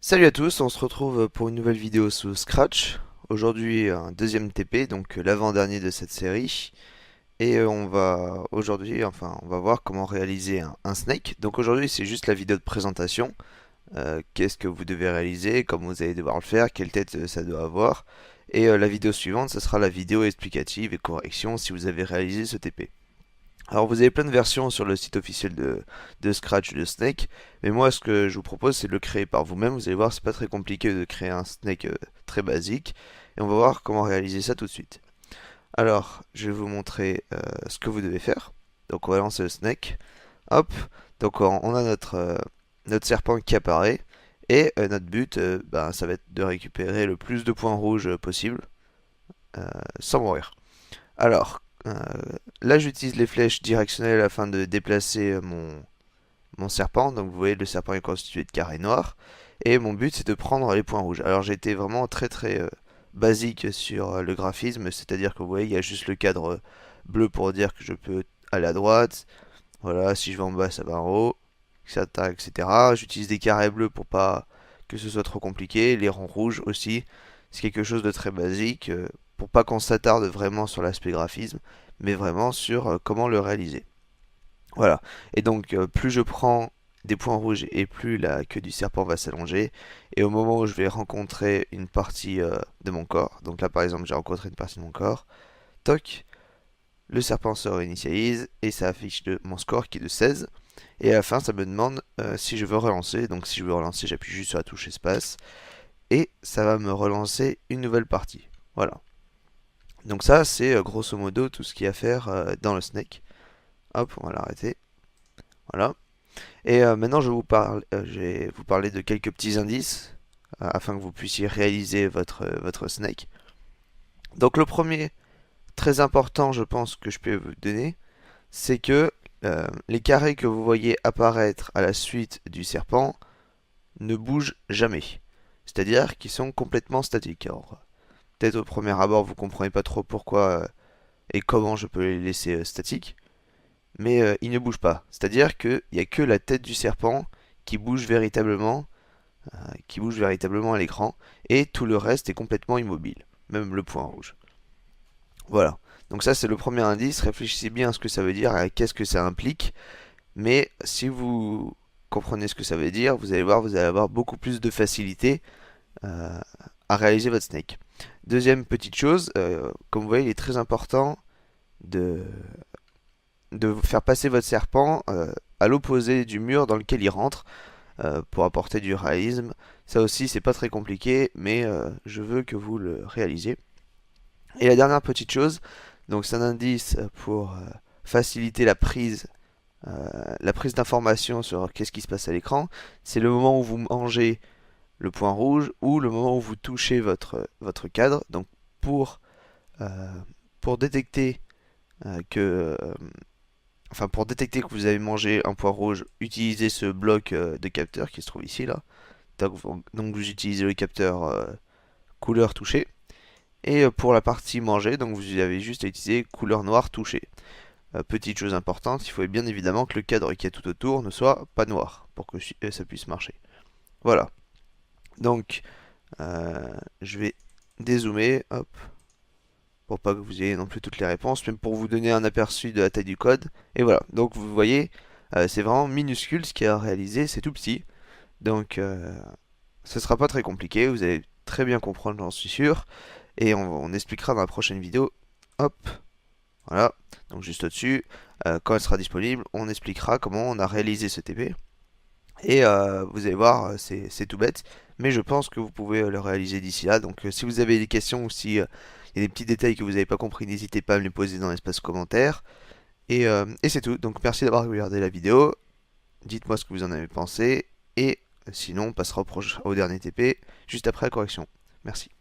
Salut à tous, on se retrouve pour une nouvelle vidéo sous Scratch. Aujourd'hui un deuxième TP, donc l'avant-dernier de cette série. Et on va aujourd'hui, enfin on va voir comment réaliser un snake. Donc aujourd'hui c'est juste la vidéo de présentation. Qu'est-ce que vous devez réaliser, comment vous allez devoir le faire, quelle tête ça doit avoir. Et la vidéo suivante, ce sera la vidéo explicative et correction si vous avez réalisé ce TP. Alors vous avez plein de versions sur le site officiel de Scratch de Snake, mais moi ce que je vous propose c'est de le créer par vous-même. Vous allez voir, c'est pas très compliqué de créer un Snake très basique, et on va voir comment réaliser ça tout de suite. Alors je vais vous montrer ce que vous devez faire. Donc on va lancer le Snake, hop, donc on a notre serpent qui apparaît, et notre but ça va être de récupérer le plus de points rouges possible, sans mourir. Alors, là j'utilise les flèches directionnelles afin de déplacer mon serpent. Donc vous voyez, le serpent est constitué de carrés noirs. Et mon but c'est de prendre les points rouges. Alors j'ai été vraiment très basique sur le graphisme. C'est-à-dire que vous voyez, il y a juste le cadre bleu pour dire que je peux aller à droite. Voilà, si je vais en bas, ça va en haut, etc. J'utilise des carrés bleus pour pas que ce soit trop compliqué. Les ronds rouges aussi. C'est quelque chose de très basique pour pas qu'on s'attarde vraiment sur l'aspect graphisme, mais vraiment sur comment le réaliser. Voilà. Et donc, plus je prends des points rouges et plus la queue du serpent va s'allonger. Et au moment où je vais rencontrer une partie de mon corps, donc là par exemple j'ai rencontré une partie de mon corps, toc, le serpent se réinitialise et ça affiche mon score qui est de 16. Et à la fin, ça me demande si je veux relancer. Donc si je veux relancer, j'appuie juste sur la touche espace. Et ça va me relancer une nouvelle partie. Voilà. Donc ça, c'est grosso modo tout ce qu'il y a à faire dans le snake. Hop, on va l'arrêter. Voilà. Et maintenant, je vais vous parler de quelques petits indices afin que vous puissiez réaliser votre snake. Donc le premier, très important, je pense que je peux vous donner, c'est que les carrés que vous voyez apparaître à la suite du serpent ne bougent jamais. C'est-à-dire qu'ils sont complètement statiques. Alors, peut-être au premier abord, vous comprenez pas trop pourquoi et comment je peux les laisser statiques, mais ils ne bougent pas. C'est-à-dire qu'il n'y a que la tête du serpent qui bouge véritablement, à l'écran, et tout le reste est complètement immobile, même le point rouge. Voilà. Donc ça c'est le premier indice, réfléchissez bien à ce que ça veut dire, à qu'est-ce que ça implique, mais si vous comprenez ce que ça veut dire, vous allez voir, vous allez avoir beaucoup plus de facilité euh, à réaliser votre snake. Deuxième petite chose, comme vous voyez, il est très important de, de faire passer votre serpent à l'opposé du mur dans lequel il rentre pour apporter du réalisme. Ça aussi, c'est pas très compliqué, mais je veux que vous le réalisiez. Et la dernière petite chose, donc c'est un indice pour faciliter la prise d'information sur qu'est-ce qui se passe à l'écran. C'est le moment où vous mangez le point rouge ou le moment où vous touchez votre cadre. Donc pour, euh, pour détecter que pour détecter que vous avez mangé un point rouge, utilisez ce bloc de capteur qui se trouve ici là. Donc vous utilisez le capteur couleur touchée. Et pour la partie manger, donc vous avez juste à utiliser couleur noire touchée. Petite chose importante, il faut bien évidemment que le cadre qui est tout autour ne soit pas noir pour que ça puisse marcher. Voilà. Donc je vais dézoomer, hop, pour pas que vous ayez non plus toutes les réponses, même pour vous donner un aperçu de la taille du code. Et voilà, donc vous voyez, c'est vraiment minuscule ce qu'il y a à réaliser, c'est tout petit. Donc ce sera pas très compliqué, vous allez très bien comprendre, j'en suis sûr. Et on expliquera dans la prochaine vidéo. Hop, voilà, donc juste au-dessus, quand elle sera disponible, on expliquera comment on a réalisé ce TP. Et vous allez voir, c'est tout bête, mais je pense que vous pouvez le réaliser d'ici là. Donc si vous avez des questions ou si il y a des petits détails que vous n'avez pas compris, n'hésitez pas à me les poser dans l'espace commentaire. Et c'est tout. Donc merci d'avoir regardé la vidéo. Dites-moi ce que vous en avez pensé. Et sinon, on passera au dernier TP juste après la correction. Merci.